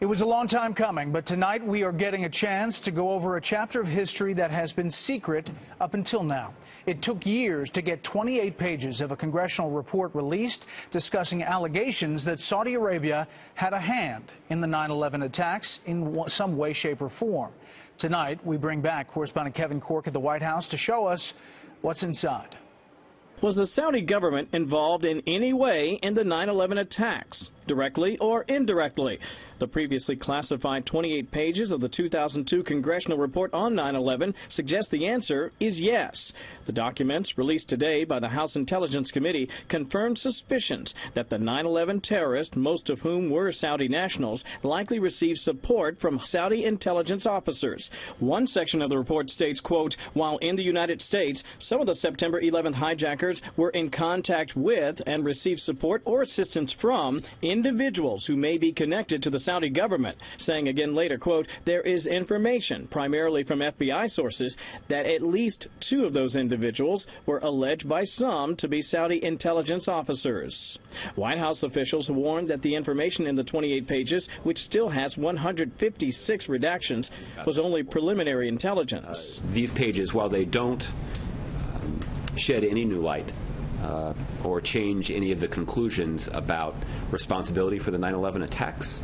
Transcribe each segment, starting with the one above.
It was a long time coming, but tonight we are getting a chance to go over a chapter of history that has been secret up until now. It took years to get 28 pages of a congressional report released discussing allegations that Saudi Arabia had a hand in the 9/11 attacks in some way, shape, or form. Tonight, we bring back correspondent Kevin Corke at the White House to show us what's inside. Was the Saudi government involved in any way in the 9/11 attacks, directly or indirectly? The previously classified 28 pages of the 2002 congressional report on 9/11 suggest the answer is yes. The documents, released today by the House Intelligence Committee, confirmed suspicions that the 9/11 terrorists, most of whom were Saudi nationals, likely received support from Saudi intelligence officers. One section of the report states, quote, while in the United States, some of the September 11th hijackers were in contact with and received support or assistance from individuals who may be connected to the Saudi government, saying again later, quote, there is information, primarily from FBI sources, that at least 2 of those individuals were alleged by some to be Saudi intelligence officers. White House officials warned that the information in the 28 pages, which still has 156 redactions, was only preliminary intelligence. These pages, while they don't shed any new light or change any of the conclusions about responsibility for the 9/11 attacks,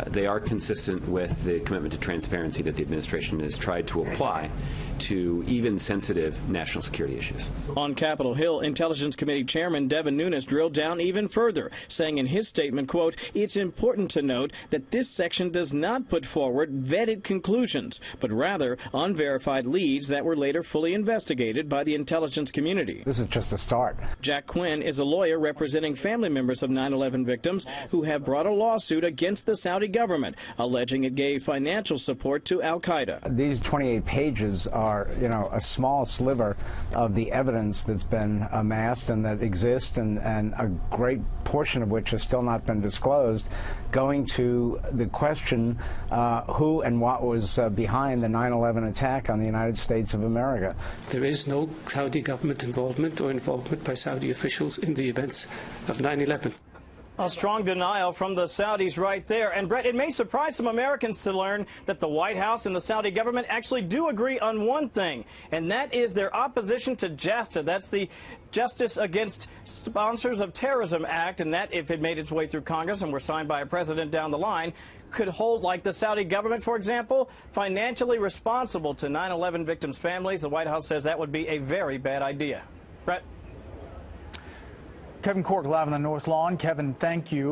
they are consistent with the commitment to transparency that the administration has tried to apply to even sensitive national security issues. On Capitol Hill, Intelligence Committee Chairman Devin Nunes drilled down even further, saying in his statement, quote, it's important to note that this section does not put forward vetted conclusions, but rather unverified leads that were later fully investigated by the intelligence community. This is just a start. Jack Quinn is a lawyer representing family members of 9/11 victims who have brought a lawsuit against the Saudi government, alleging it gave financial support to al-Qaeda. These 28 pages are, a small sliver of the evidence that's been amassed and that exists, and a great portion of which has still not been disclosed, going to the question who and what was behind the 9/11 attack on the United States of America. There is no Saudi government involvement or involvement by Saudi officials in the events of 9/11. A strong denial from the Saudis right there. And Brett, it may surprise some Americans to learn that the White House and the Saudi government actually do agree on one thing, and that is their opposition to JASTA. That's the Justice Against Sponsors of Terrorism Act, and that, if it made its way through Congress and were signed by a president down the line, could hold, like the Saudi government, for example, financially responsible to 9/11 victims' families. The White House says that would be a very bad idea. Brett? Kevin Corke live on the North Lawn. Kevin, thank you.